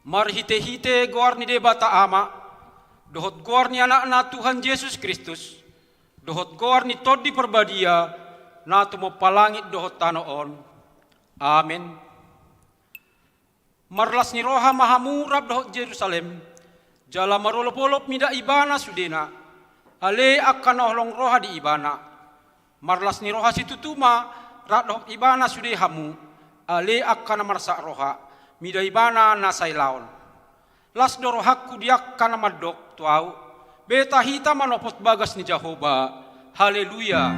Marhite-hite goar ni debata ama, dohot goar ni anak na Tuhan Yesus Kristus, dohot goar ni todi perbadia, na tumo palangit dohot tanoon. Amen. Marlas ni roha mahamurab dohot Jerusalem, jala marolop-olop mida ibana sudena, ale akan ohlong roha di ibana. Marlas ni roha situtuma, rat dohot ibana sudehamu, ale akan marsa roha. Mida ibana nasay laon. Las dorohakku diak kana madok tuau. Beta hita manopot bagas ni Jehovah. Haleluya.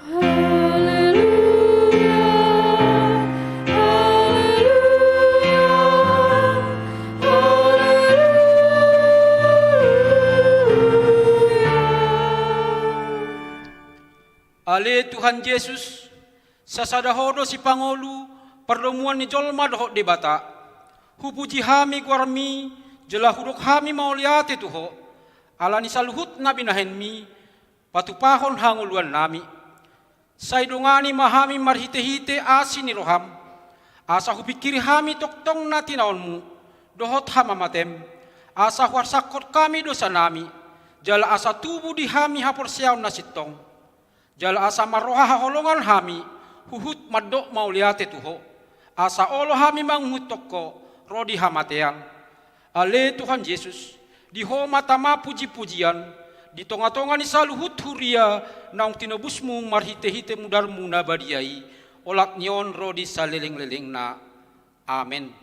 Haleluya. Ale Tuhan Yesus, sasadahodo si Pangulu, pertemuan ni jolma dohot debata. Hupuji hami guarmi, jela hudok hami mauliate tuho. Alani saluhut nabi nahenmi, patupahon hanguluan nami. Saidongani mahami marhite-hite asini roham. Asa hupikiri hami toktong na tinaonmu, dohot hamamatem. Asa huarsakot kami dosa nami, jala asa tubuh di hami haporsiaw na sitong. Jala asa maroha haholongan hami, huhut madok mauliate tuho. Asa olo hami manghutok ko, rodi hamatean. Ale Tuhan Yesus, di homa tama puji-pujian, di tonga-tonga ni saluhut huria, naung tinobusmu marhite-hite mudarmu nabadiai, olak nyon rodi saleleng-leleng na. Amen.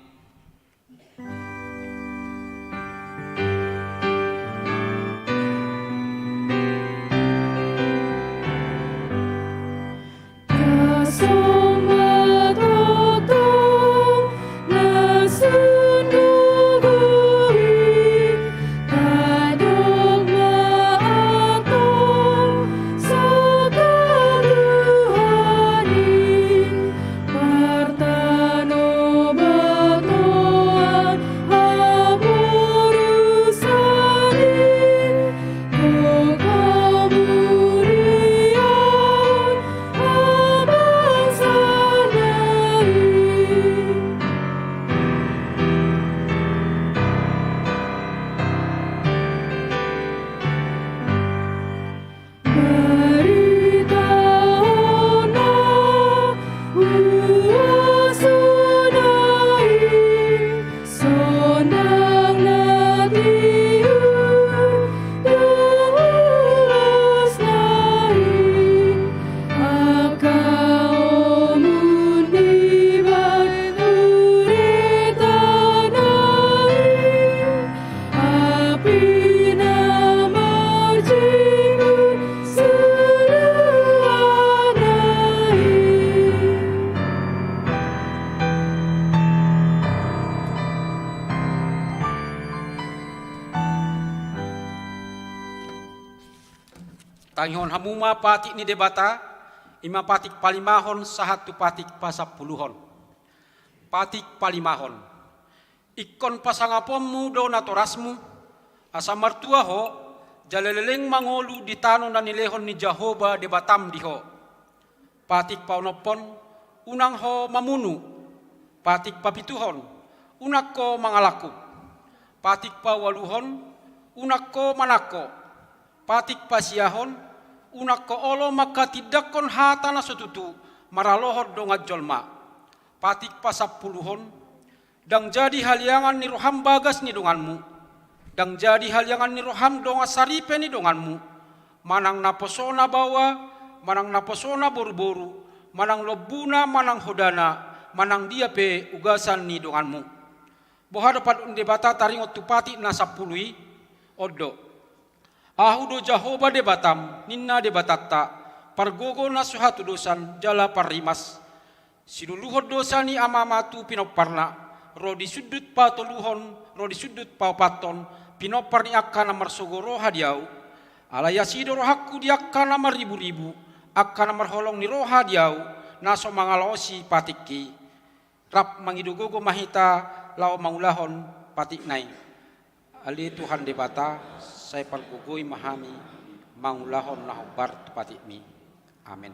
Tanghon hamuma patik ni debata, ima patik palimahon sahatu patik pasapuluhon. Patik palimahon. Ikon pasangapommu do natorasmu, asa martua ho, jaleleleng mangolu di tano na nilehon ni Jehovah debatam diho. Patik paunopon, unang ho mamunu. Patik papituhon, unak ko mangalaku. Patik pawaluhon, unak ko manako. Patik pasiahon, unak ko olo maka tidak kon hata na sututu maralohor dongat jolma. Patik pasapuluhon, dang jadi haliangan ni roham bagas ni donganmu. Dang jadi haliangan ni roham donga saripe ni donganmu. Manang naposona bawa, manang naposona boru-boru, manang lobuna, manang hodana, manang dia pe ugasan ni donganmu. Boha dapat undebata taringot tupati na sapului, odo. Ahudo Jehovah debatam, ninna debatatta, pargogo na suhatu dosan, jala parimas. Sinuluhod dosa ni amamatu pinoparna, rodi sudut patoluhon, rodi sudut paupaton, pinopar ni akkana marsogoro hadiau. Alayasido rohaku di akkana maribu-ribu, akkana marholong ni roha diau, naso mangalosi patiki. Rap mangidugogo mahita, lao mangulahon patik nai. Ali Tuhan debata, saya pargugoi mahami mangulahon nahobar patik mi. Amin.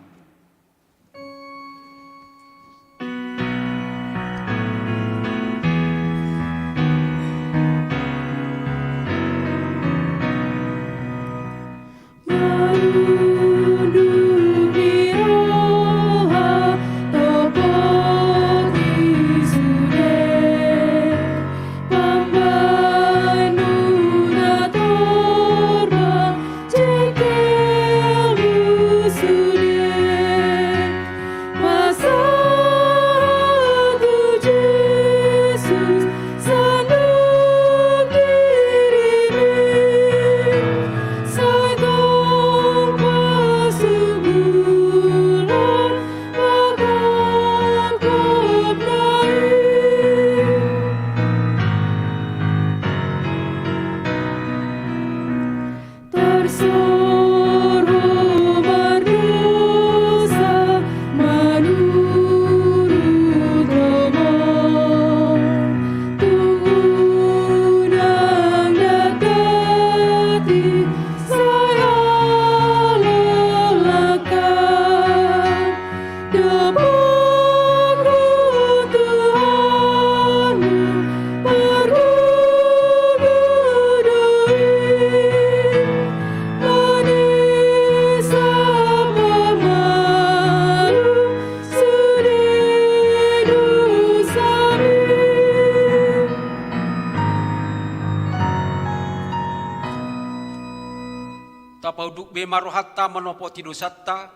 pauduk be marohatta manopo tidosatta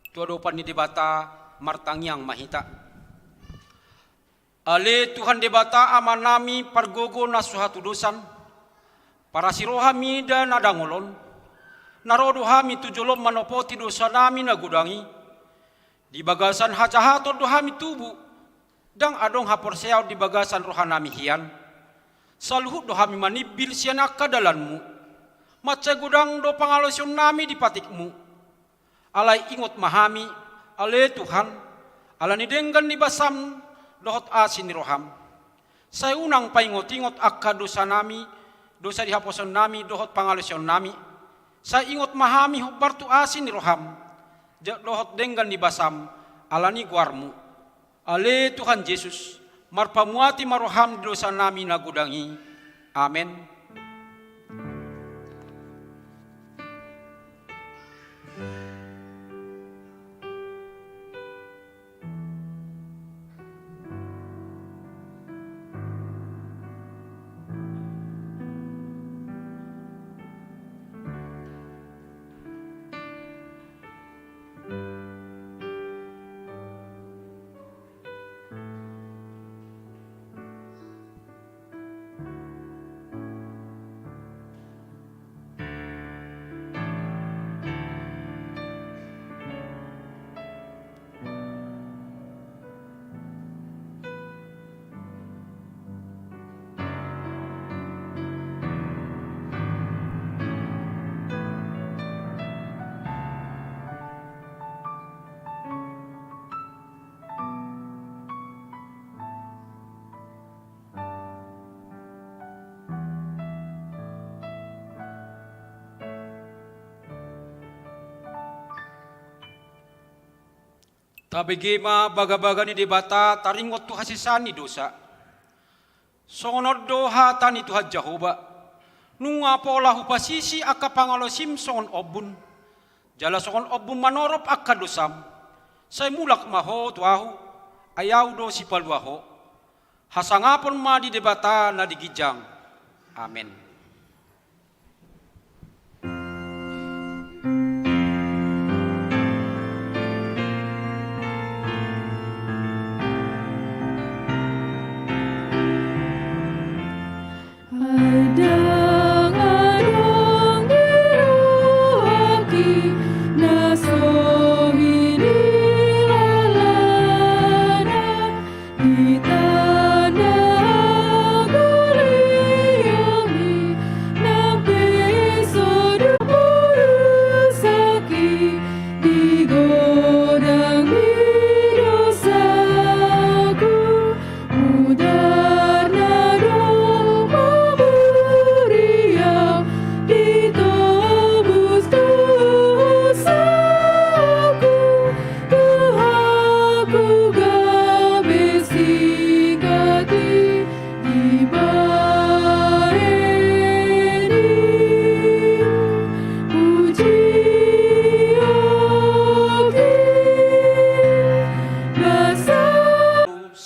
tuadopan ni debata martangiang mahita. Ale Tuhan debata amanami pargogo na suhatu dosan para sirohami dan nadangolon narodo hami tujolom manopo tidosanami nagudangi di bagasan hajahato dohami tubu dang adong haporseaw di bagasan rohanami hian saluhut dohami manibil sianaka dalanmu matca gudang do pangalosyon nami di patikmu alai ingot mahami ale Tuhan alani denggan di basam dohot asin roham saya unang paingot-ingot akka dosa nami dosa dihaposon nami dohot pangalosyon nami saya ingot mahami bartu asin roham dohot denggan di basam alani guarmu ale Tuhan Yesus marpamuati maroham dosa nami nagudangi amen. Tabegema baga-baga ni debata taringot tu hasisani dosa. Songonod doha tani Tuhan Jehovah. Nunga pola hupasisi akka pangalosim songon obun. Jala songon obun manorop akka dosam. Say mulak maho tuahu. Ayaw do si paluaho. Hasangapon ma di debata na digijang. Amen.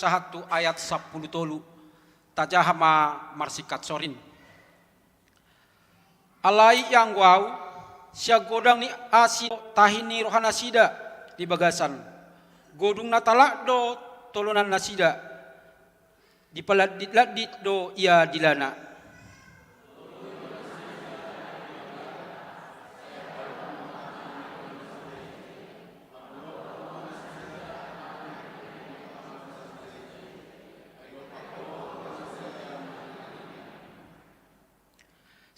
Sahatu ayat 10 tolu tajahama marsikat sorin alai yang wau sia godang ni asi tahini rohana sida di bagasan godung natala do tolonan nasida di paladit do ia dilana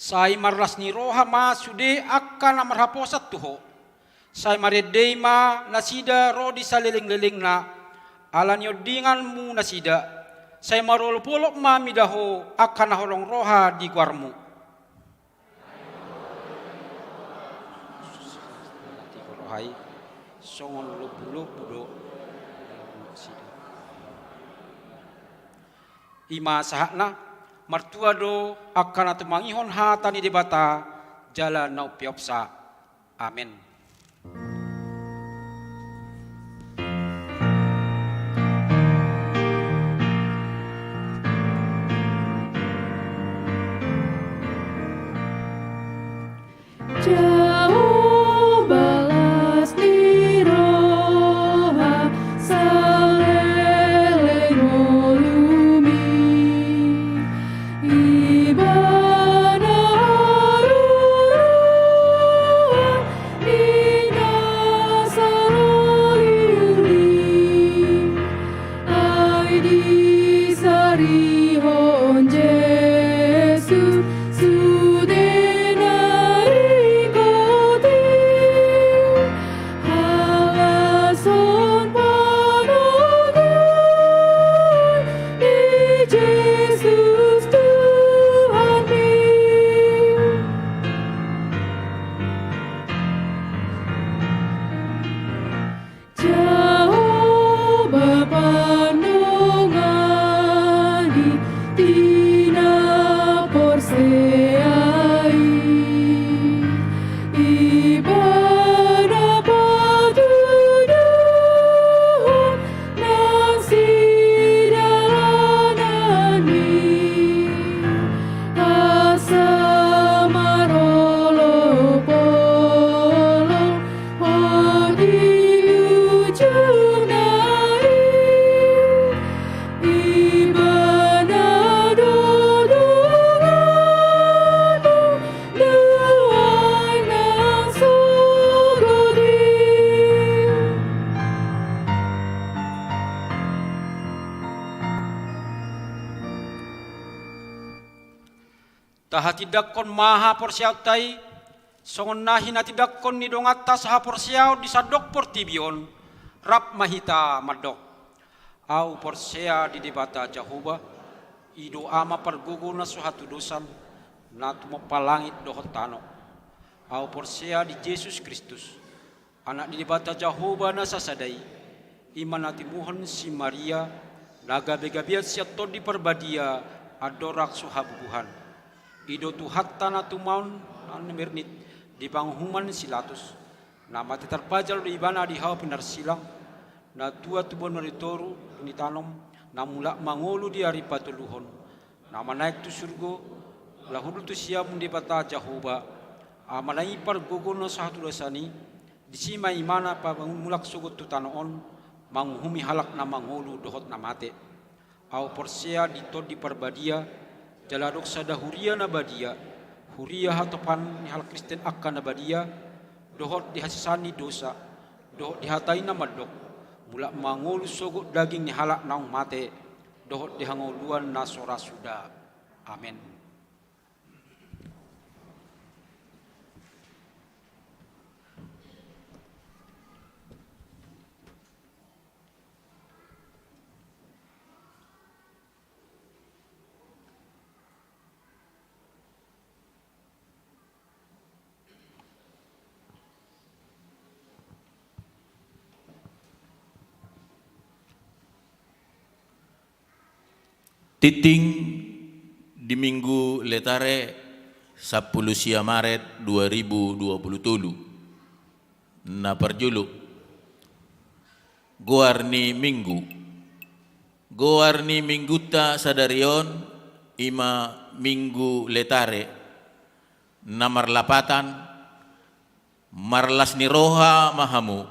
Sai marlas ni roha ma sude akan amarhaposat tuho. Sai maredei ma nasida ro di saliling-liling na alan yodingan mu nasida. Sai marol polok ma midaho akan naholong roha di guarmu. Rohai songon lupu-lupu ima sahakna martua do akan atu mangihon hatani debata jala nau piopsa. Amin. Jauh Taha tidak kon maha porsiaw tay, songon nahi na tidak kon ni dongat ta saha porsiaw di sadok portibion, rap mahita madok. Au porsea di debata Jahoba, ido ama pergugu na suhatu dosan, na tumapalangit dohot tano. Au porsea di Yesus Kristus, anak di debata Jahoba na sasadai, iman atimuhon si Maria, naga begabiat siato di perbadia, adorak suhabubuhan. Ido tu hatta na tumaun mernit di panghuman silatus nama terpajal di ibana di hawa pinar silang na tua tubon maritoru ni tanom na mula mangolu di hari patuluhon nama naik tu surgo lahulu tu siap di bata Jahoba amanai par gogono satu dosani di sima imana pa mulak sugut tu tanoon manghumi halak na mangolu dohot na mate au porsia di tod di perbadia jaladok sada huria na badia huria hatopan ni hal Kristen akan na badia dohot dihasisani dosa dohot dihatai na madok mula mangolu sogot daging ni halak naung mate dohot dihangoluan na sora suda amen. Titing di Minggu Letare 10 Maret 2020 na perjuluk Goarni Mingguta sadarion ima Minggu Letare na marlapatan marlas ni roha mahamu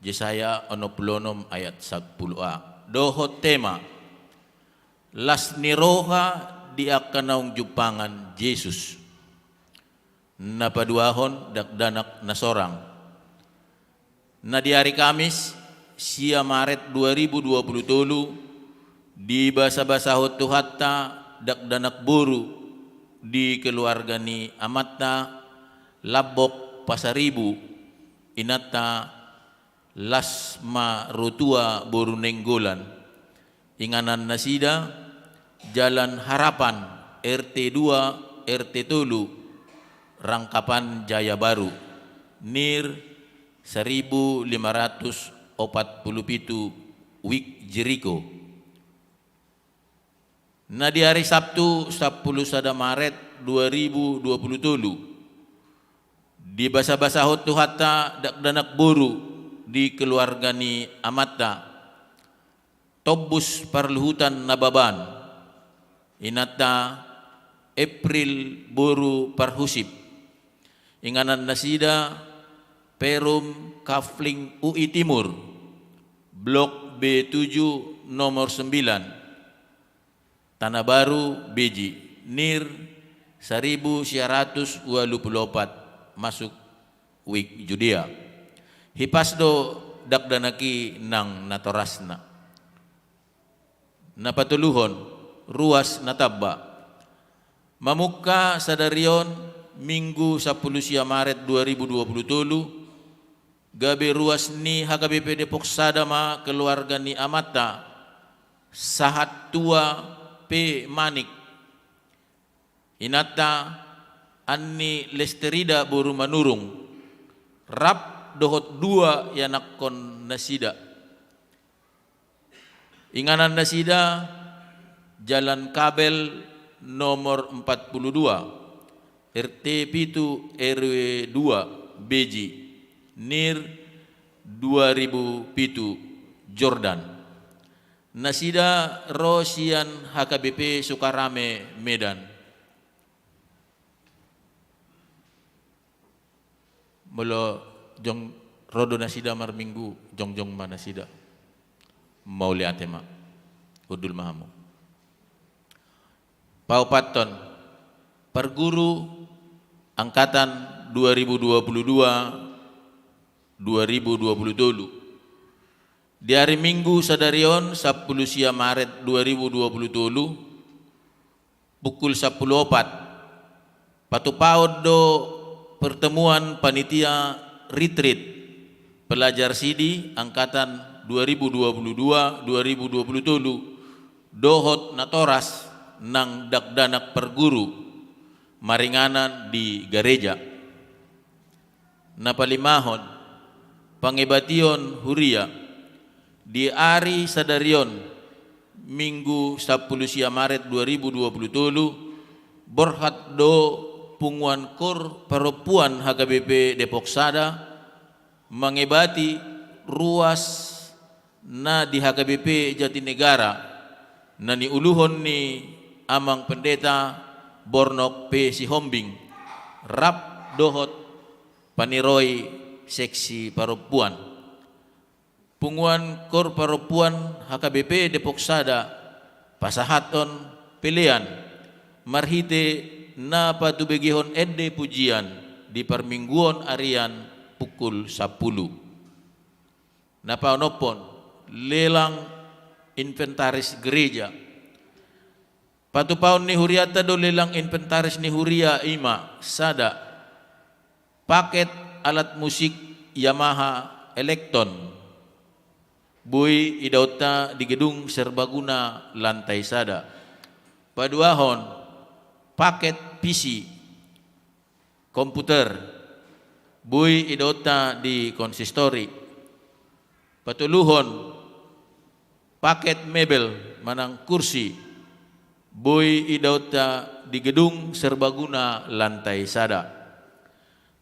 Yesaya 60 ayat 10a dohot tema las ni roha di akanaung jupangan Yesus na paduahon dakdanak na sorang na di hari Kamis 10 Maret 2020 di basa-basahot tuhatta dakdanak buru di keluarga ni amatta labok pasaribu inata lasma rutua buru nenggolan inganan nasida Jalan Harapan RT 2 RT 3 Rangkapan Jaya Baru Nir 1547 Wik Jeriko na di hari Sabtu 10 Maret 2020 di basa-basahot tuhatta dakdanak buru di keluarga ni amatta Tobus Parluhutan Nababan inata April Buru Parhusip inganan nasida Perum Kafling UI Timur Blok B7 nomor 9 Tanah Baru Beji Nir 1124 masuk Wik Judea Hipasdo dakdanaki nang natorasna napatuluhon ruas natabba mamuka sadarion Minggu 10 Maret 2020 gabe ruas ni HKBP Depok Sadama keluarga ni amata sahat tua P Manik inata anni lesterida buru manurung rap dohot 2 yanakon nasida inganan nasida Jalan Kabel nomor 42 RT Pitu RW 2 Beji Nir 2000 Pitu Jordan Nasida Rosian HKBP Sukarame Medan Molo jong rodo nasida marminggu jong manasida mauli atema udul mahamu Paupaton Perguru Angkatan 2022 di hari Minggu sadarion 10 Maret 2020 pukul 10.04 patupaod do pertemuan panitia retreat pelajar sidi angkatan 2022-2027 dohot natoras nang dakdanak perguru maringanan di gereja. Napalimahon pangibation huria di ari sadarion Minggu 10 Maret 2027 borhat do punguan kor perempuan HKBP Depok Sada mengibati ruas na di HKBP Jatinegara na niuluhon ni amang pendeta Bornok P. Sihombing rap dohot paniroy seksi perempuan. Punguan kor perempuan HKBP Depok Sada pasahaton pilihan marhite na patubegihon ede pujian di permingguan arian pukul 10. Napaonopon lelang inventaris gereja. Patupaon ni huriata do lelang inventaris ni huria ima sada paket alat musik Yamaha Electon bui idauta di gedung serbaguna lantai sada. Paduahon paket PC komputer bui idauta di konsistori. Patuluhon paket mebel manang kursi bui idauta di gedung serbaguna lantai sada.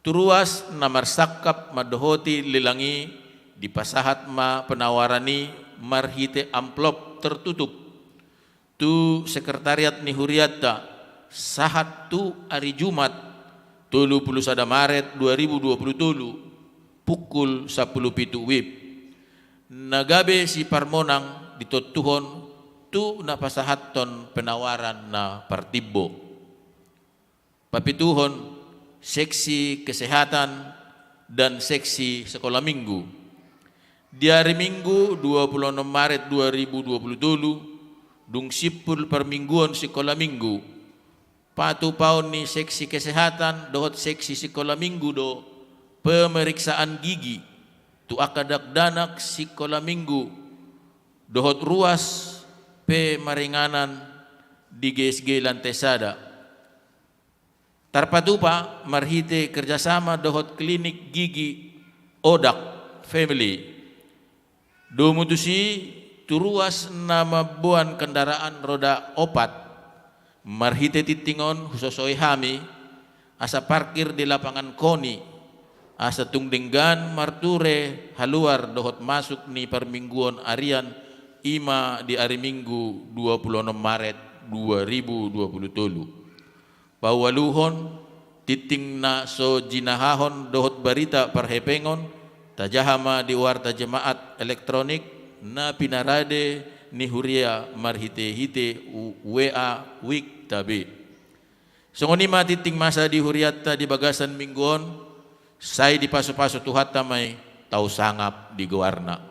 Turuas namar sakap madohoti lilangi di pasahat ma penawarani marhite amplop tertutup tu sekretariat ni huriata sahat tu hari Jumat 31 Maret 2027 pukul 10.07 WIB nagabe si parmonang ditotuhon tu na pasahaton penawaran na partibo papituhon seksi kesehatan dan seksi sekolah minggu. Di hari Minggu 26 Maret 2027 dung sipul permingguan sekolah minggu. Patu paun ni seksi kesehatan dohot seksi sekolah minggu do pemeriksaan gigi tu akadak danak sekolah minggu dohot ruas pemaringanan di GSG lantai sada. Tarpatupa marhite kerjasama dohot klinik gigi Odak Family. Dumutusi turuas nama buan kendaraan roda 4 marhite titingon husosoi hami asa parkir di lapangan koni asa tungdenggan marture haluar dohot masuk ni permingguan arian ima di hari Minggu 26 Maret 2027. Pawaluhon titing na so jinahahon dohot barita parhepengon tajahama di warta jemaat elektronik na pinarade ni huria marhite-hite WA wik tabi. Songonima titing masa di huriata di bagasan mingguon say di paso-paso tuhat tamay tau sangap di gawarna.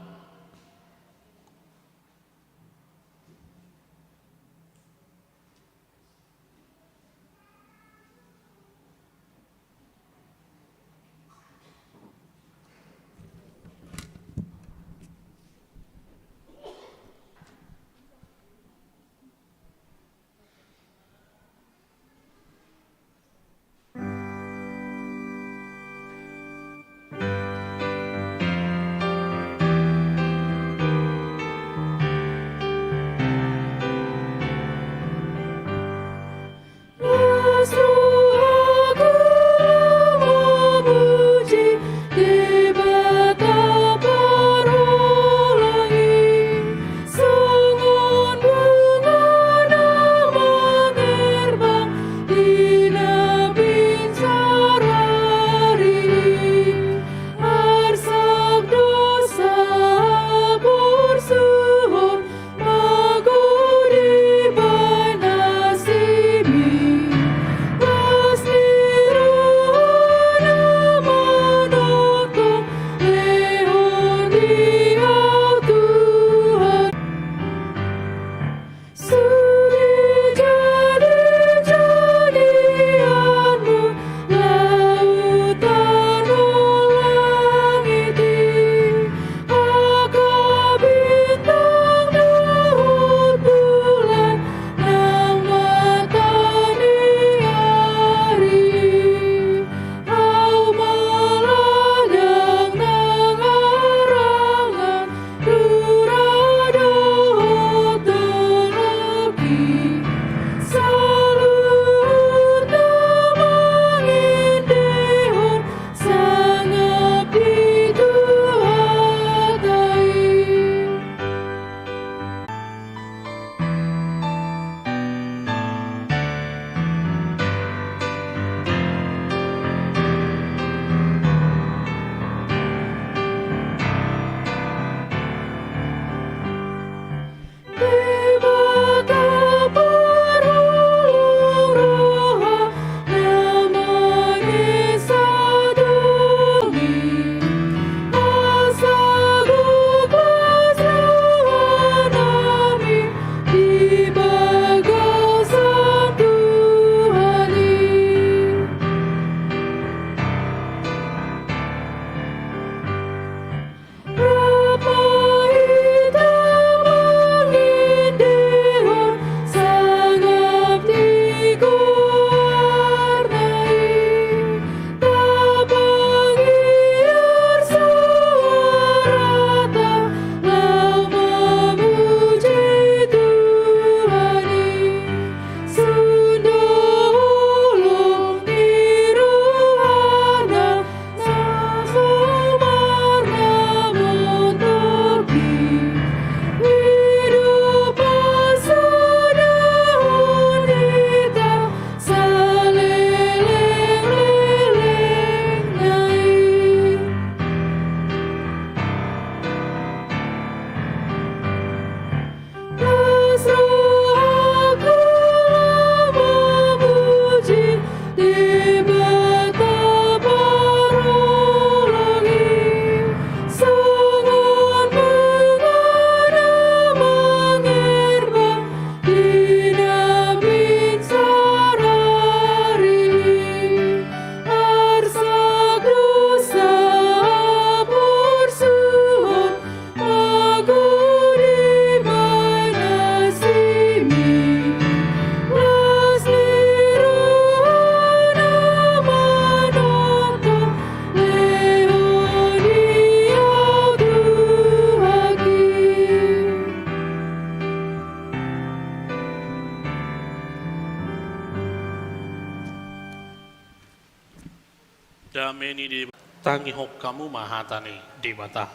Dameni di tangi hok kamu mahatani di mata.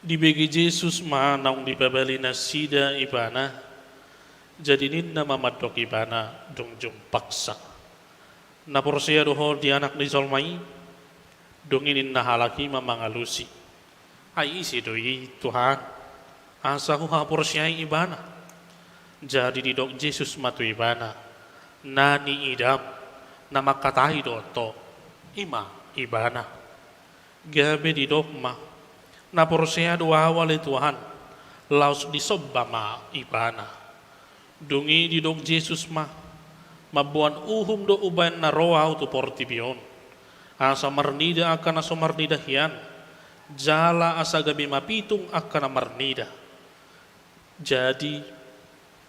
Di bagi Yesus manang di babali na sida ibana. Jadi ninna mamadok ibana dongjong paksa. Na porsia doho di anak ni Zolmai. Donginin na halaki mamangalusi. Ay isi doi Tuhan. Asa ko ha porsia ibana. Jadi didok Yesus matu ibana. Nani idam. Na makatahi doto ima ibana gabe di dogma na porsea dua wale Tuhan laus di sobama ibana dungi di dog Jesus mabuan uhum do uban na roa tu portibion asa marnida akan aso marnida hian jala asa gabi mapitung akan marnida jadi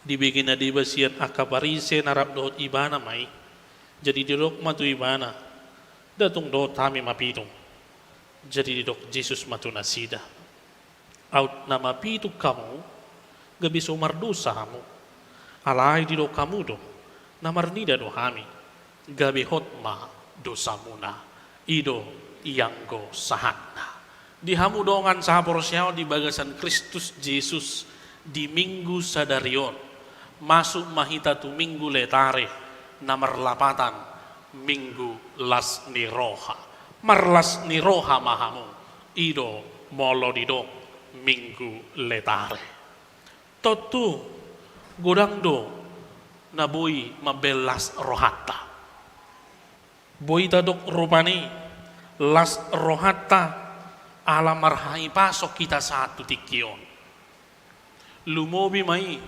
dibikin na dibasian akabarise narap dohot ibana mai jadi didok matu ibana datung do tami mapitung jadi didok Jesus matu nasida out na mapitu kamu gabi sumar dosa kamu alai didok kamu do na marnida do hami gabi hot ma dosa muna ido ianggo sahatna di hamu dongan sahapor siaw di bagasan Kristus Jesus di minggu sadarion masuk mahita tu minggu letare na marlapatan minggu las niroha marlas niroha mahamu ido molo didok minggu letare totu godang do na boy mabelas rohata boy tadok rupani las rohata ala marhai pasok kita satu tikion lumobi mai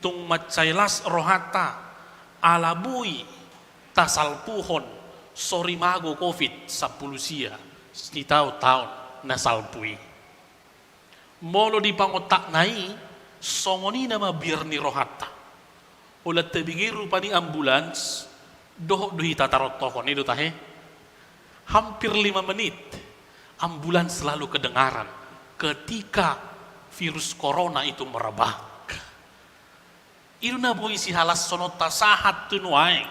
tung macailas rohata ala bui tasalpuhon sori mago COVID 10 sia di tahun na salpui molo di pangotak nai songoni nama biar ni rohata ulat tebigiru pani ambulans doh duhi tatarot tohon itu tahe hampir 5 menit ambulans selalu kedengaran ketika virus corona itu merebak. Iruna boy si halas sonota sahat tunuaeng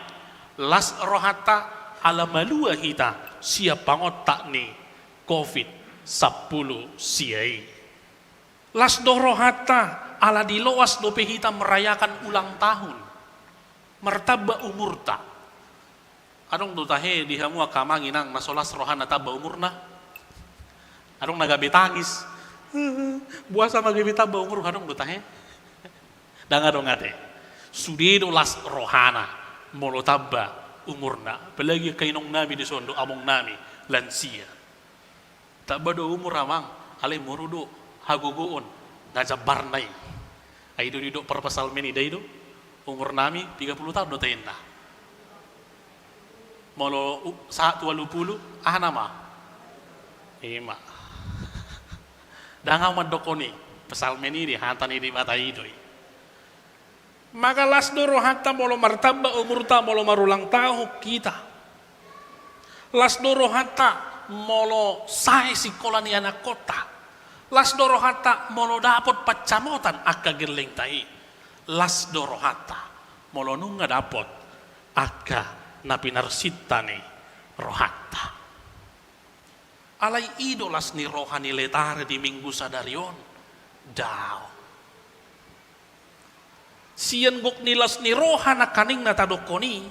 las rohata ala malua hita siap pangotak ni COVID 10 siai las do rohata ala di loas do hita merayakan ulang tahun martaba umurta adong do tahe di hamu akamanginang masolas rohana taba umurna adong nagabe tangis buasa magabe taba umur adong do tahe danga dong ate sudido las rohana molo tabba umurna apalagi kainong nami di sondo among nami lansia tabba do umur amang ale morudo hagogoon najabarnay ay do dido perpasal meni daido umur nami 30 tahun do tenda molo sa 20 nama ima danga madokoni pasal meni di hantani di bataido maka las doro hatta molo martaba umurta molo marulang tahu kita las doro hatta molo sae sikola ni anak kota las doro hatta molo dapot pacamotan akka gerleng tai las doro hatta molo nunga dapot akka napinarsitani rohatta alai idolas ni rohani letare di minggu sadarion dao sian gok nilas ni rohana kaning na tadokoni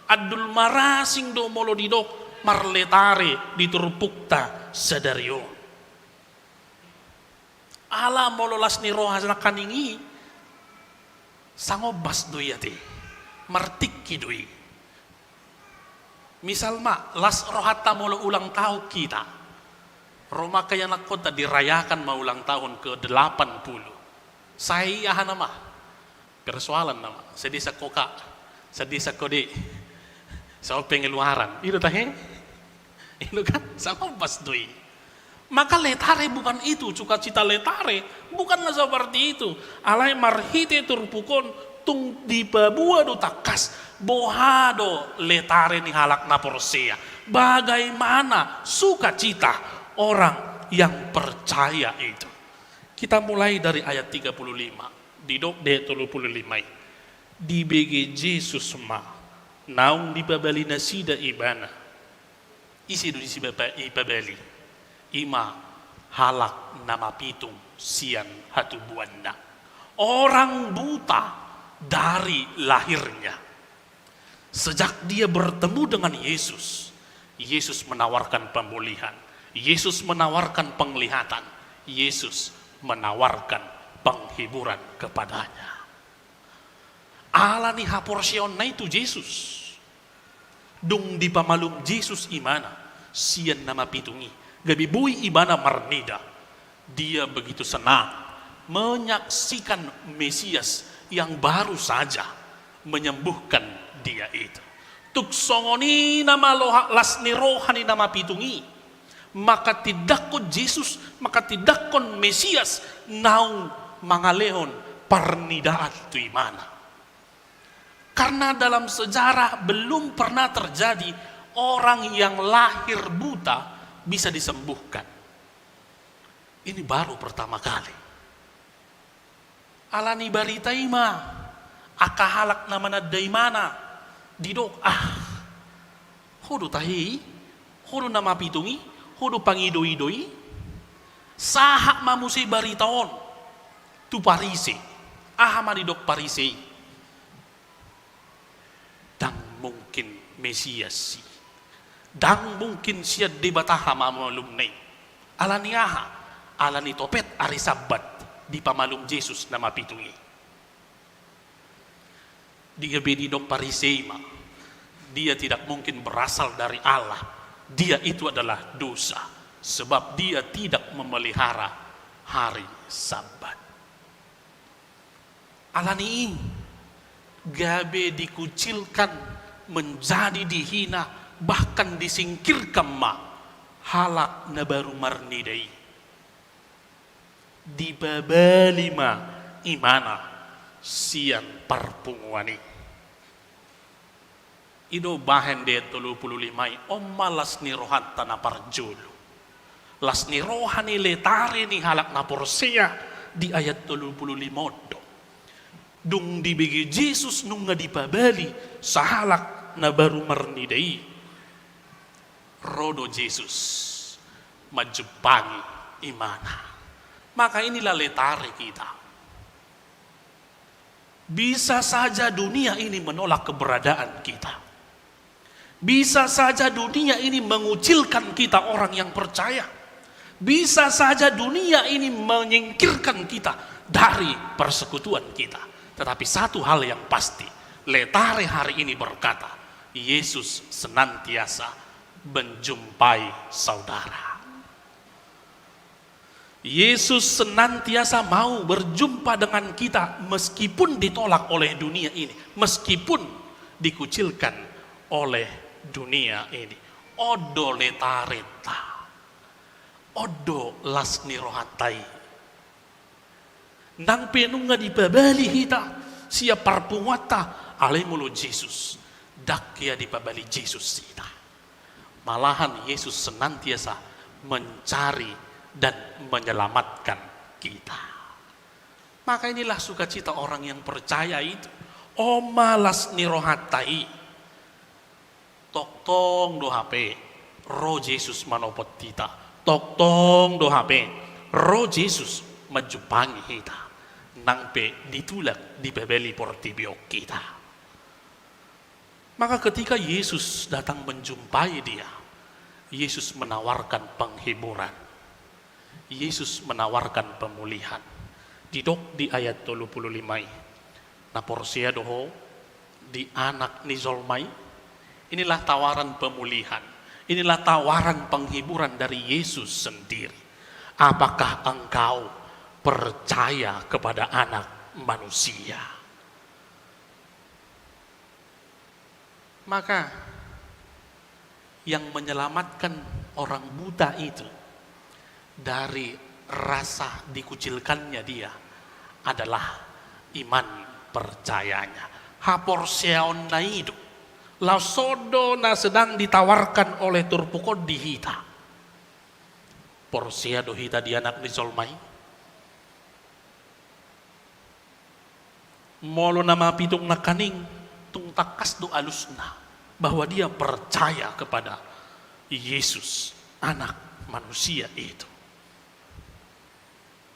adul marasing do molo didok marletare diturpukta sadario ala molo las ni rohana kaningi sangobas doyate martikki doi misal ma las rohata molo ulang tahun kita Roma kaya nakota dirayakan mau ulang tahun ke 80 saya nama persoalan nama sedih sakoka sedih sakode sa pengeluaran itu tahe itu kan sama pas doi maka letare bukan itu cita letare bukanlah seperti itu alai marhite turpukon tung di babua do takas bohado letare ni halak na porsea bagaimana sukacita orang yang percaya itu kita mulai dari ayat 35 didok de 35 di BG Yesus ma naung di babalina sida ibana isi du isi bapa ipabeli ima halak nama pitung sian hatu buanda. Orang buta dari lahirnya. Sejak dia bertemu dengan Yesus, Yesus menawarkan pemulihan, Yesus menawarkan penglihatan, Yesus menawarkan penghiburan kepadanya. Alani haporsion na itu Yesus. Dung di pamalum Yesus imana, sian nama pitungi, gabi bui ibana marnida. Dia begitu senang menyaksikan Mesias yang baru saja menyembuhkan dia itu. Tuk songoni nama lasni rohani nama pitungi, maka tidak kon Yesus, maka tidak kon Mesias nau mangalehon parnidaat tu imana. Karena dalam sejarah belum pernah terjadi orang yang lahir buta bisa disembuhkan. Ini baru pertama kali. Alani barita ima, akahalak namana daimana, didok hodo tahi, hodo nama pitungi, hodo pangidoi-doi, sahak mamusi baritaon, tu parise, ahamadidok parise. Dan mungkin Mesias dan mungkin siad di bataha mamalumnay alaniaha alani topet ari sabat di pamalum Yesus nama pitungi dia bedi dok parisema, dia tidak mungkin berasal dari Allah, dia itu adalah dosa sebab dia tidak memelihara hari sabat. Alani gabe dikucilkan, menjadi dihina, bahkan disingkirkan halak na baru marnidai. Di babalima imana sian parpungwani. Ido bahen de 35 malas ni rohan tanah parjulu. Las ni rohani letare ni halak na porsea di ayat 35 do. Dung dibagi Yesus nung nga dipabali sahalak na baru marnidai. Rodo Yesus majupangi imana. Maka inilah letare kita. Bisa saja dunia ini menolak keberadaan kita. Bisa saja dunia ini mengucilkan kita orang yang percaya. Bisa saja dunia ini menyingkirkan kita dari persekutuan kita. Tetapi satu hal yang pasti, letare hari ini berkata, Yesus senantiasa menjumpai saudara. Yesus senantiasa mau berjumpa dengan kita meskipun ditolak oleh dunia ini, meskipun dikucilkan oleh dunia ini. Odo letareta, odo lasni rohatai. Nang penunga di pabali hita siap parpungwata alemulu Yesus dakya di pabali Yesus hita. Malahan Yesus senantiasa mencari dan menyelamatkan kita. Maka inilah sukacita orang yang percaya itu. O malas nirohatai tok tong do HP roh Yesus manopot kita. Tok tong do HP roh Yesus majupangi kita. Nangpe ditulak di bebeli portibio kita. Maka ketika Yesus datang menjumpai dia, Yesus menawarkan penghiburan. Yesus menawarkan pemulihan. Didok di ayat 35. Na porsia doho di anak ni Zolmai. Inilah tawaran pemulihan. Inilah tawaran penghiburan dari Yesus sendiri. Apakah engkau percaya kepada anak manusia? Maka yang menyelamatkan orang buta itu dari rasa dikucilkannya dia adalah iman percayanya. Haporseon na itu lausodo na sedang ditawarkan oleh turpukod di hita. Porsia do hita di anak ni Zolmai. Molo nama pitung nakaning tung takas do alusna bahwa dia percaya kepada Yesus, anak manusia itu.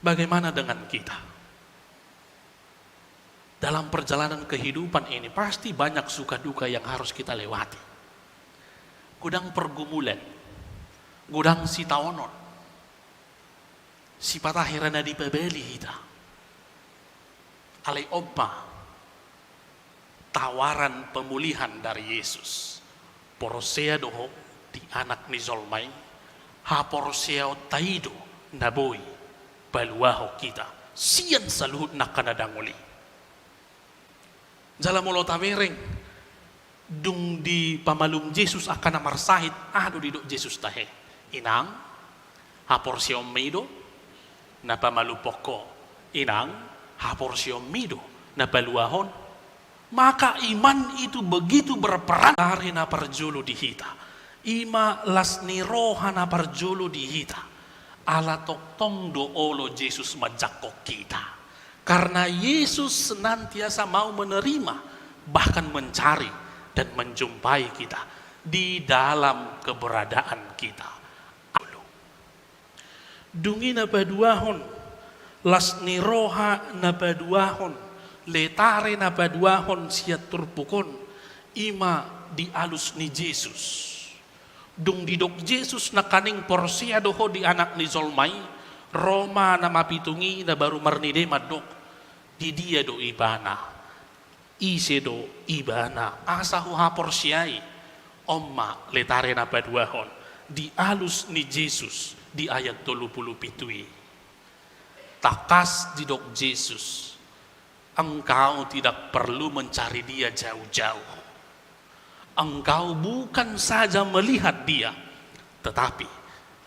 Bagaimana dengan kita? Dalam perjalanan kehidupan ini pasti banyak suka duka yang harus kita lewati. Gudang pergumulan, gudang si taonon, si patahirana di pebeli kita. Alai obba, tawaran pemulihan dari Yesus. Porosea doho di anak ni Zolmai, ha porosea taido naboi baluaho kita. Sian saluhut na kanadanguli. Jala mulo tamereng dung di pamalum Yesus akan amarsahit ado di dok Yesus tahe. Inang ha porosea meido na pamalu poko. Inang ha porosea meido na baluahon. Maka iman itu begitu berperan dari na parjulu di hita. Ima las niroha na parjulu di hita. Ala toktong do olo Yesus majakok kita. Karena Yesus senantiasa mau menerima, bahkan mencari dan menjumpai kita di dalam keberadaan kita. Dungi na paduahon, las niroha na paduahon, letare na paduahon siat turpukon, ima di alus ni Yesus. Dung didok Yesus na kaning porsia doho di anak ni Zolmai, Roma na mapitungi na baru marnide madok, di dia do ibana, ise do ibana, asahu ha porsiai, omma letare na paduahon, di alus ni Yesus, di ayat 37. Takas didok Yesus, engkau tidak perlu mencari dia jauh-jauh. Engkau bukan saja melihat dia, tetapi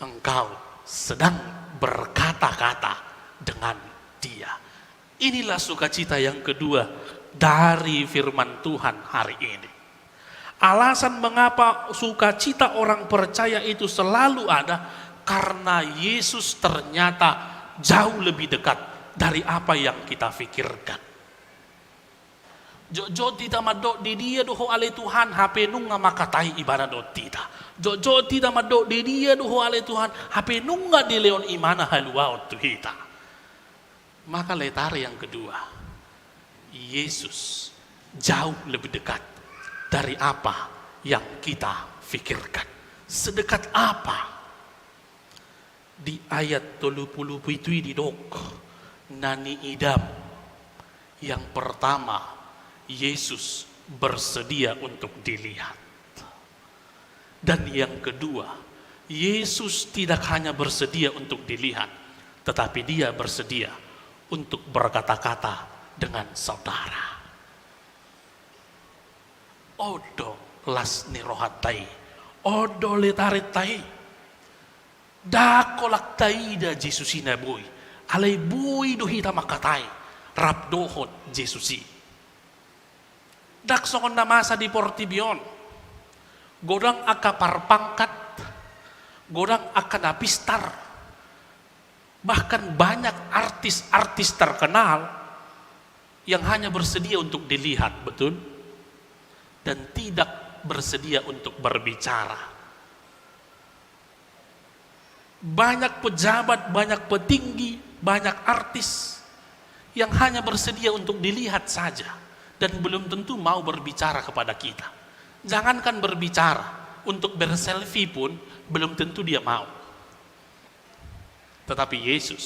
engkau sedang berkata-kata dengan dia. Inilah sukacita yang kedua dari firman Tuhan hari ini. Alasan mengapa sukacita orang percaya itu selalu ada, karena Yesus ternyata jauh lebih dekat dari apa yang kita pikirkan. Jojo tidak madok di dia doho ale Tuhan HP nung makatai ibadah do tidak. Jojo tidak madok di dia doho ale Tuhan HP nung di leon imana haluau tu kita. Maka letare yang kedua, Yesus jauh lebih dekat dari apa yang kita pikirkan. Sedekat apa? Di ayat 37 di dok nani idam. Yang pertama, Yesus bersedia untuk dilihat. Dan yang kedua, Yesus tidak hanya bersedia untuk dilihat, tetapi dia bersedia untuk berkata-kata dengan saudara. Odo las nirohatai, odo letaritai, dakolak taida Jesusina boy, alay boy dohita makatai, rabdohot Jesusi. Daksokon na masa di Portibion, godang akapar pangkat, godang akanapistar, bahkan banyak artis-artis terkenal yang hanya bersedia untuk dilihat, betul? Dan tidak bersedia untuk berbicara. Banyak pejabat, banyak petinggi, banyak artis yang hanya bersedia untuk dilihat saja. Dan belum tentu mau berbicara kepada kita. Jangankan berbicara, untuk berselfie pun belum tentu dia mau. Tetapi Yesus,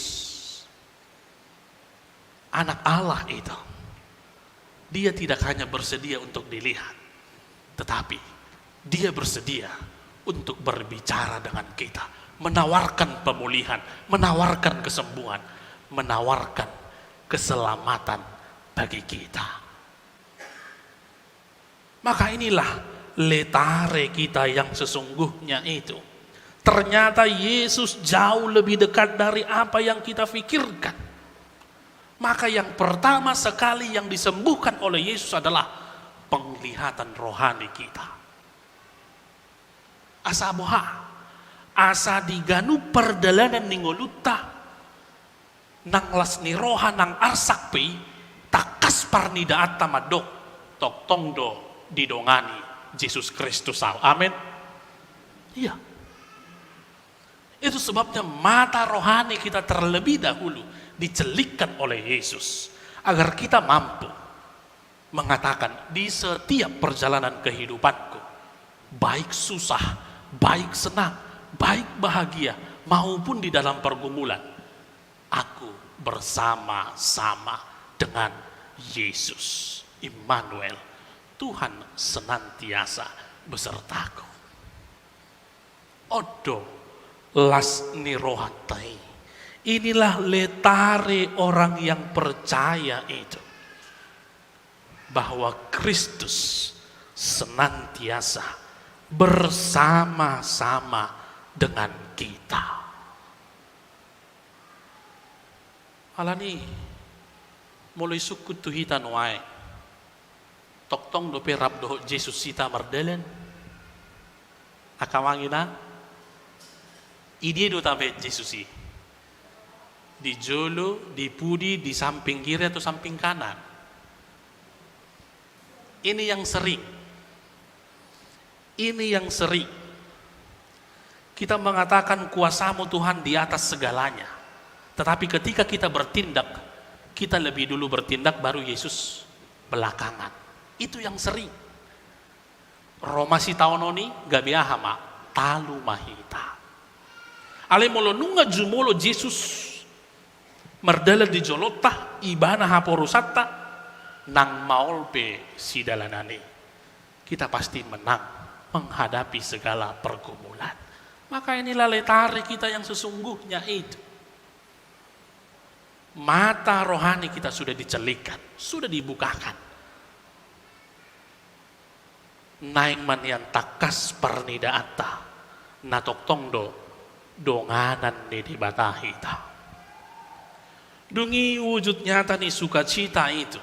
anak Allah itu, dia tidak hanya bersedia untuk dilihat, tetapi dia bersedia untuk berbicara dengan kita, menawarkan pemulihan, menawarkan kesembuhan, menawarkan keselamatan bagi kita. Maka inilah letare kita yang sesungguhnya itu. Ternyata Yesus jauh lebih dekat dari apa yang kita pikirkan. Maka yang pertama sekali yang disembuhkan oleh Yesus adalah penglihatan rohani kita. Asa boha, asa diganu perdalanan ningoluta, nang las ni roha nang arsakpi, takas parnidaat tamadok, tok tongdo didongani Yesus Kristus. Amin. Iya. Itu sebabnya mata rohani kita terlebih dahulu dicelikkan oleh Yesus, agar kita mampu mengatakan di setiap perjalanan kehidupanku, baik susah, baik senang, baik bahagia, maupun di dalam pergumulan, aku bersama-sama dengan Yesus. Immanuel, Tuhan senantiasa besertaku. Odo las nirohatai. Inilah letare orang yang percaya itu, bahwa Kristus senantiasa bersama-sama dengan kita. Alani mulai suku tuhitan wae toktong dope rab doh Jesus sita mardelen akawangina ide do tampe Jesusi di jolo, di pudi, di samping kiri atau samping kanan. Ini yang sering kita mengatakan kuasamu Tuhan di atas segalanya, tetapi ketika kita bertindak, kita lebih dulu bertindak baru Yesus belakangan. Itu yang sering. Roma si taononi gabia hama talu mahita. Ale molo nunga jumolo Jesus merdala di jolota ibana haporusata nang maolpe si dalanani. Kita pasti menang menghadapi segala pergumulan. Maka inilah letari kita yang sesungguhnya itu. Mata rohani kita sudah dicelikan, sudah dibukakan. Naing man yang takas pernida atta natok tongdo donganan ni di batahita. Dungi wujud nyata ni sukacita itu,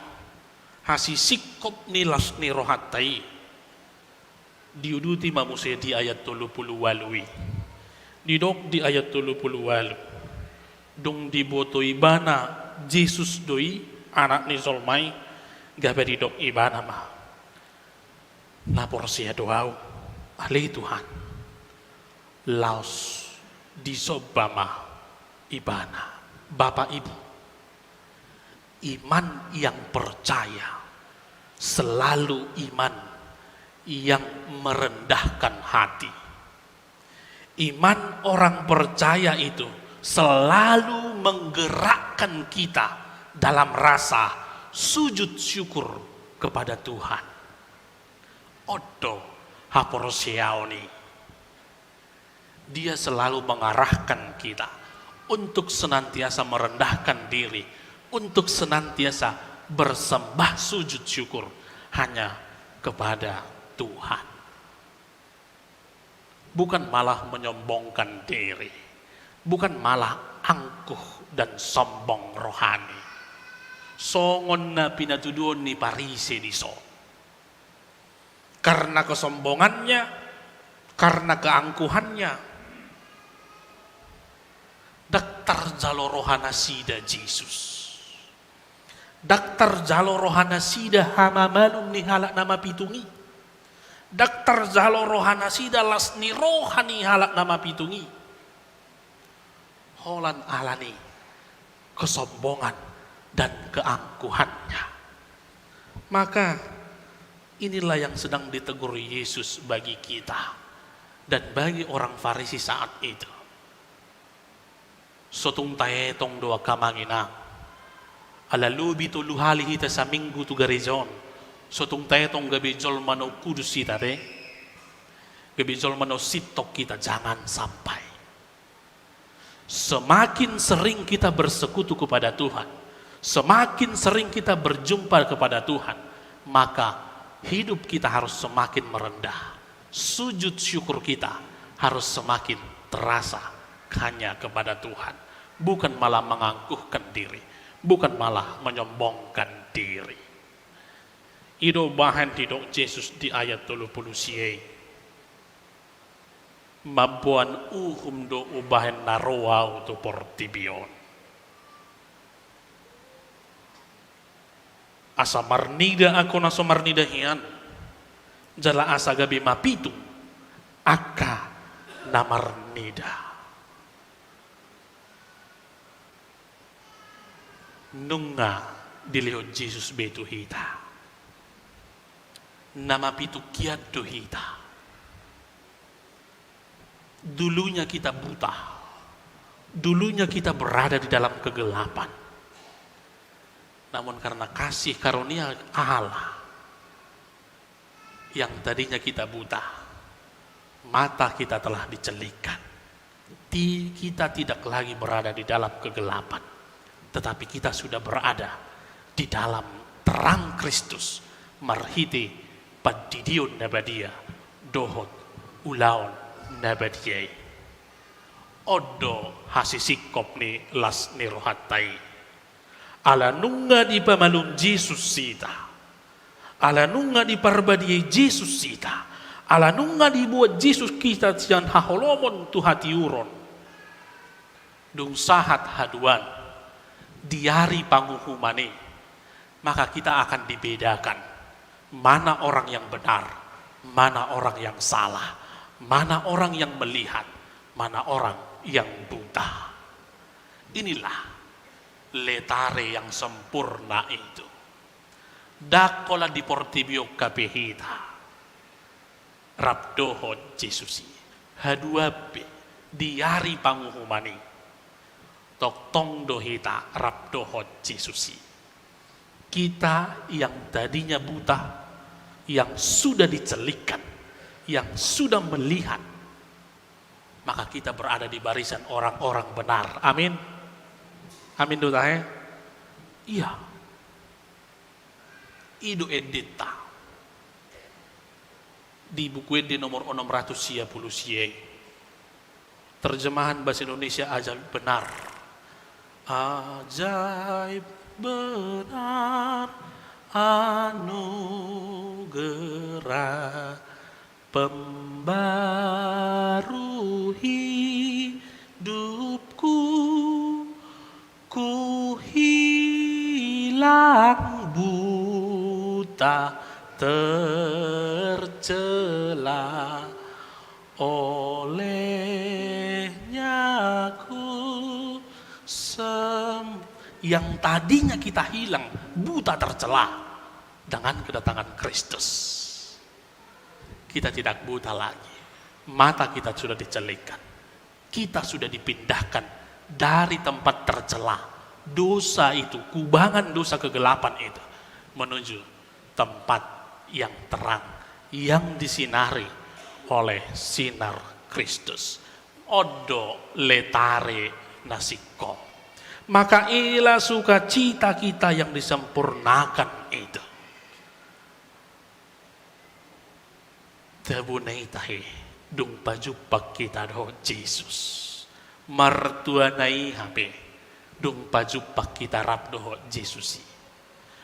hasi sikop ni las ni rohatai diuduti manusia di ayat 30 walui didok di ayat 30 walu dong diboto ibana Jesus doi anak ni Zolmai gabe didok ibana mah lapor sia doau ahli Tuhan laos disobama ibana Bapak Ibu, iman yang percaya selalu iman yang merendahkan hati. Iman orang percaya itu selalu menggerakkan kita dalam rasa sujud syukur kepada Tuhan. Odo haporosiaoni. Dia selalu mengarahkan kita untuk senantiasa merendahkan diri, untuk senantiasa bersembah sujud syukur hanya kepada Tuhan. Bukan malah menyombongkan diri, bukan malah angkuh dan sombong rohani. Songon na pinatuduon ni Parise di so. Karena kesombongannya, karena keangkuhannya, daktar jalo rohana sida Jesus. Daktar jalo rohana sida hamamalum ni halak nama pitungi. Daktar jalo rohana sida lasni rohani halak nama pitungi. Holan alani kesombongan dan keangkuhannya. Maka inilah yang sedang ditegur Yesus bagi kita dan bagi orang Farisi saat itu. Sotung taetong doa kamangina alalubi tu luhali hita sa minggu tu garizon sotung taetong gabijol mano kudus kita de gabijol mano sitok kita jangan sampai. Semakin sering kita bersekutu kepada Tuhan, semakin sering kita berjumpa kepada Tuhan, maka hidup kita harus semakin merendah. Sujud syukur kita harus semakin terasa hanya kepada Tuhan, bukan malah mengangkuhkan diri, bukan malah menyombongkan diri. Ido bahan didok Yesus di ayat 30 siye. Mabuan do ubahan naroa tu portibion. Asa marnida ako na so marnida hiyan. Jala asa gabi mapitu. Aka na marnida. nunga dilihat Jesus betu hita. Nama pitu kiat do hita. Dulunya kita buta. Dulunya kita berada di dalam kegelapan. Namun karena kasih karunia Allah yang tadinya kita buta, mata kita telah dicelikan. Kita tidak lagi berada di dalam kegelapan, tetapi kita sudah berada di dalam terang Kristus. Marhiti padidion nabadia dohot ulaon nabadiai odo hasisikop ni las nirohatai ala nunga di pamalum Jesus sita, ala nunga di parbadiai Jesus sita, ala nunga dibuat Jesus kita sian haholomon tu hati uron dung sahat haduan diari panguhumane, maka kita akan dibedakan mana orang yang benar, mana orang yang salah, mana orang yang melihat, mana orang yang buta. Inilah letare yang sempurna itu. Dakola di portibio kapehita rabdoho Jesusi haduabe diari panguhumani toktong dohita rabdoho Jesusi. Kita yang tadinya buta, yang sudah dicelikan, yang sudah melihat, maka kita berada di barisan orang-orang benar. Amin. Amin doa ya. Iya. Idu edita. Di buku di nomor 630 siye. Terjemahan bahasa Indonesia ajaib benar. Ajaib benar anugerah pembaru hidupku, ku hilang buta tercela, olehnya ku yang tadinya kita hilang buta tercela dengan kedatangan Kristus. Kita tidak buta lagi, mata kita sudah dicelikan, kita sudah dipindahkan dari tempat tercela dosa itu, kubangan dosa kegelapan itu, menuju tempat yang terang, yang disinari oleh sinar Kristus. Odo letare nasiko. Maka inilah sukacita kita yang disempurnakan itu. Tabunai tahe dung pajupak kita doh Yesus. Martuanai habe dung pajupak kita rap doh Yesusi.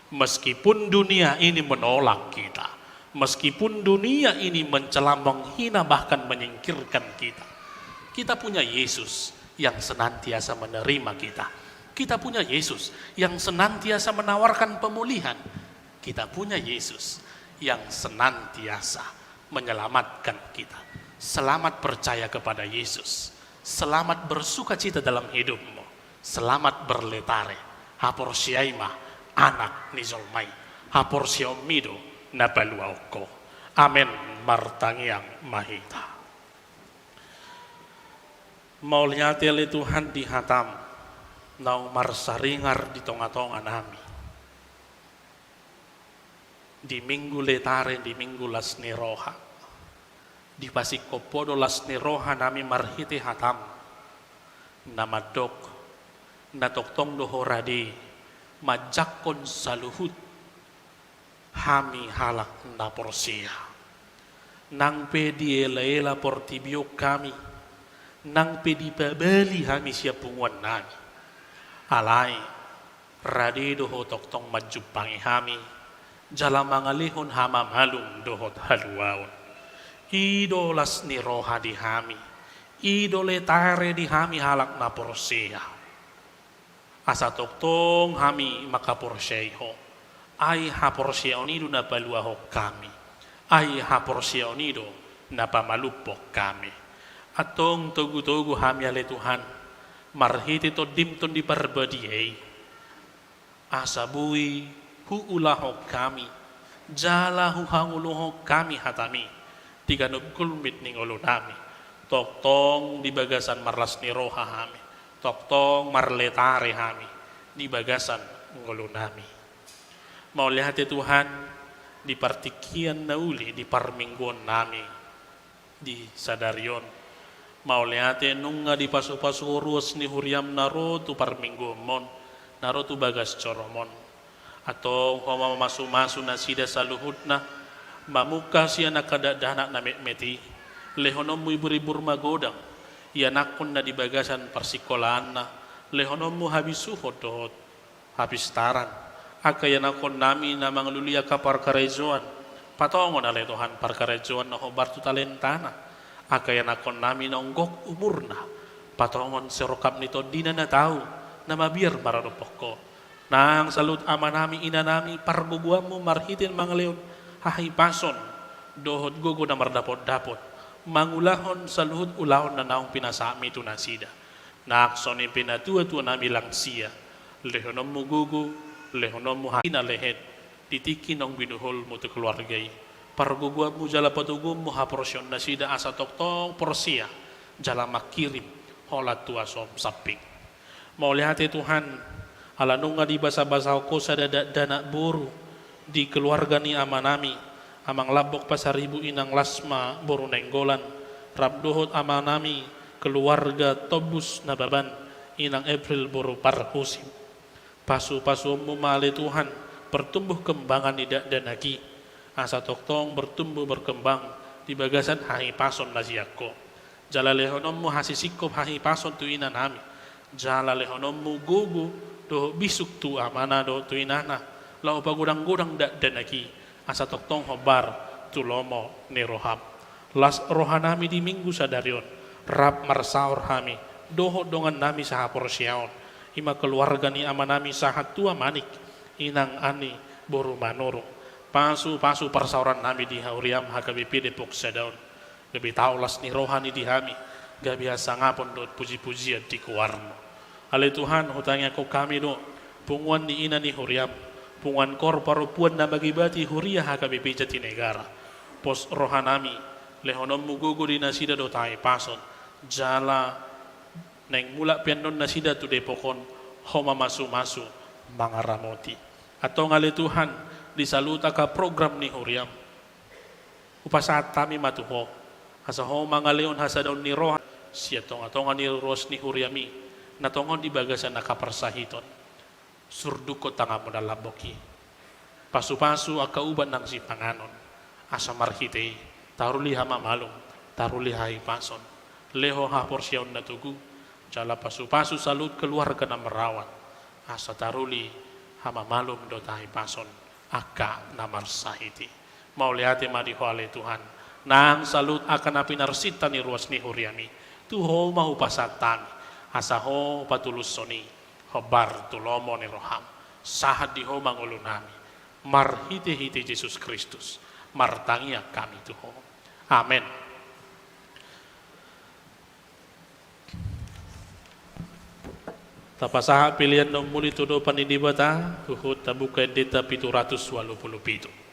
Meskipun dunia ini menolak kita, meskipun dunia ini mencela, menghina, bahkan menyingkirkan kita punya Yesus yang senantiasa menerima kita. Kita punya Yesus yang senantiasa menawarkan pemulihan. Kita punya Yesus yang senantiasa menyelamatkan kita. Selamat percaya kepada Yesus. Selamat bersuka cita dalam hidupmu. Selamat berletare. Hapor siaima anak nizolmai. Hapor siomido nabaluauko. Amin martangiang mahita. Maulia tele Tuhan dihatam. Nau marsaringar di tonga-tonga nami. Di minggu letare, di minggu lasni roha. Di pasikopodo lasni roha nami marhiti hatam. Nama dok, natoktong dohoradi, majakon saluhut. Hami halak naporsia. Nang pedi ela portibio kami. Nang pedi pabali hami siapunguan nami. Alai radi doho toktong majupangi hami jala mangalihon hama malum dohot haluaun idolas ni roha di hami idole tare di hami halak na porsia asa toktong hami maka porseiho ai ha porsia onido na paluaho kami ai ha porsia onido na pamalupok kami atong togu-togu hami ale Tuhan marhiti to dimton di parbadiai Asabui hu ulaho kami, jala hu hanguluho kami hatami, tiga kulmit ning ulu nami, toktong di bagasan marlas ni roha hami, toktong marletare hami, di bagasan ngulu nami. Mau lihat Tuhan, di partikian nauli, di parmingguan nami, di sadarion. Mau lihat nunga di pasu-pasu ruas ni huriam naro tu parmingguan mon, naro tu bagas coromon. Atau homa masu-masu nasida saluhutna, mamuka si anak kadadana na meti, lehonomu ibu-ibur magodang, ianakon na di bagasan persikolaan na, lehonomu habis suhodot, habis taran, akayanakon nami na manglulia ka parkarejoan, patongon na Tuhan parkarejoan na hobar tu talentana, akayanakon nami na unggok umurna, patongon serokap nito di na tahu, na mabir maranupok ko. Nang salut ama nami ina nami parguguamu marhitin mga leon hahi pason dohot gugo na mardapot-dapot mangulahon sa luhod ulahon na naong pinasami ito na sida naakson pinatuwa-tuwa nami lang siya lehonom mo gugo lehonom mo hahin na lehet titikin ang binuhol mo to keluargay parguguamu jala patugum mo haporsyon na sida asa toktong porsiya jala makirim holat tuwa som saping mau lihat Tuhan alanong nga di basa-basa ko sa dana buru di keluarga ni ama nami amang labok pa sa ribu inang lasma buru nenggolan rabdohot ama nami keluarga tobus na baban inang April buru parhusim pasu-pasu mumali Tuhan bertumbuh kembangan di danaki asa toktong bertumbuh berkembang di bagasan hahi pason nasiyako jala lehonom mu hasisikop hahi pason tu ina nami jala lehonom mu gugu do bisuk tu amana do tu inana lau pagudang-gudang danaki asa toktong hobar tu lomo ni roham las rohanami di minggu sadarion rap marsaur hami doho dongan nami saha porsyaon ima keluarga ni amanami saha tua manik inang ani boru manoro pasu persauran nami di hauriam HKBP Depok Sadaun lebih tahu las ni rohani di hami gak biasa ngapon do puji-pujian di kuarno. Ale Tuhan hutangnya ko kami do punguan ni ina ni huriam punguan kor parupuan na bagibati huria HKBP Jatinegara pos rohanami lehonom mugugo di nasida do tayo pason jala neng mula pianon nasida tu depokon homa masu-masu mga ramoti atau ngale Tuhan disaluta ka program ni huriam upasat kami matuho asa ho mga leon hasadaw ni rohan siya tong ni ros ni huriami natongon di bagasan nakapersahiton surduko tanga mo nalaboki pasu-pasu akauban ng si panganon asa marhite taruli hama malum taruli hai pason leho ha porsyaon na tugu jala pasu-pasu salut keluarga na merawat asa taruli hama malum do tahi pason aka na marsahiti mau lihati madihwale Tuhan nang salut akan apinarsita ni ruas ni huriami tuho mau pasatami asaho patulus soni hobar tulomo ni roham sahat di ho mangulunami marhite-hite Yesus Kristus martangia kami tuho amen. Tapasaha pilihan nomuli tudo panidibata tuhut tabuka deta 787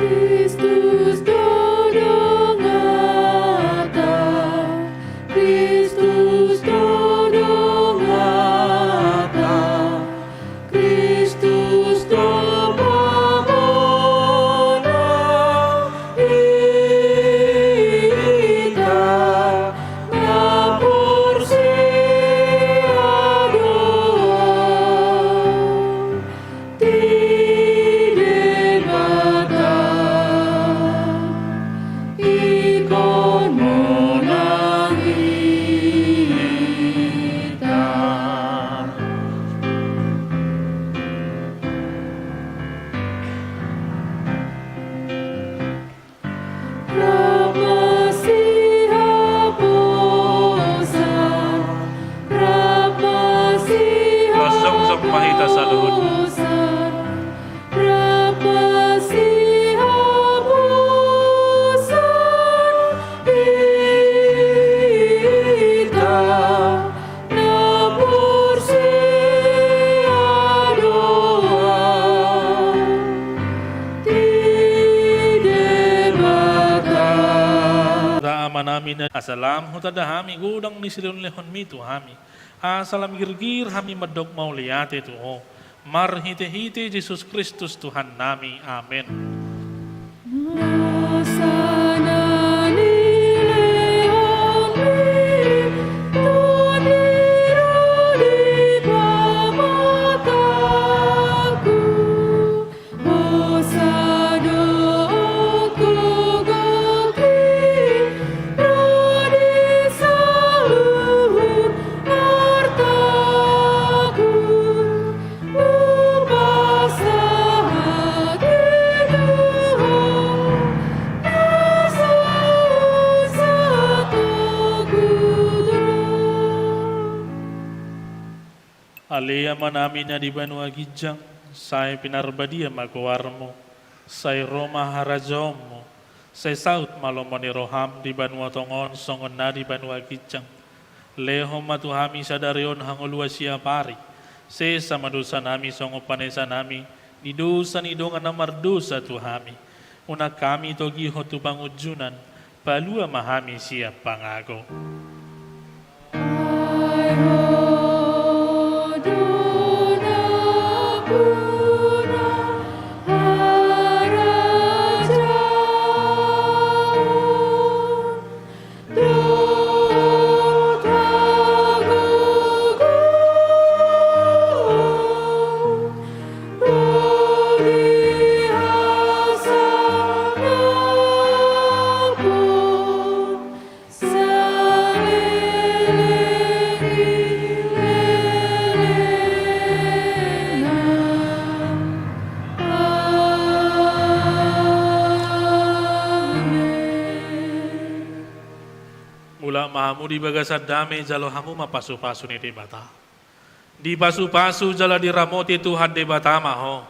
Kristus dodong ata, Kristus dodong ata, Kristus domamona ita, napur sia doa, tidak bata, ikon monang ita. Rapa sihaposa, Rapa Lasong-song mahita sa luhod. sihaposa, Rapa sihaposa, ita, napur sia doa, tidak bata. Rama namin na asalam hutada hami gudang ni silon lehon mitu hami. Asalam girgir hami madok mauliate tu ho. Marhite-hite Jesus Kristus Tuhan nami. Amen. Nasana ni leon mi, tuniro di pamataku, osado gogoki, rodi saluhur hartaku, upasa hati Tuhan, nasa satu kudra. Alea manami na di Banua Gijang, say pinarbadia magawarmo, say Roma harajomo, say saut malomoni roham di Banua Tongon, songon na di Banua Gijang. Leho matuhami sadarion hangulwa siya pari, se samadusa nami songo panesa nami, di dosa ni dongan na mardosa tuhami. Una kami togi hotu pangujunan, palua mahami siya pangago. Ay hodona pura harajaon, dotagugun, rodi hasanapun, Mula mahamu di bagasad dame jalo hamu mapasu-pasu ni debata. Di pasu-pasu jala di ramoti Tuhan debata maho.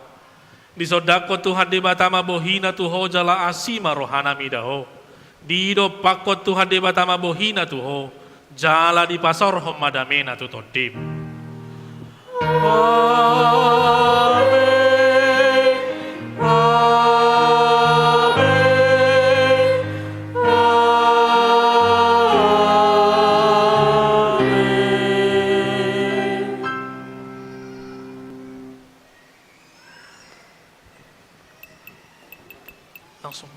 Di sodako Tuhan debata mabohina tuho jala asima rohana midaho. Di do pakot Tuhan debata mabohina tuho. Jala di pasor hom madamena tu todim. Langsung.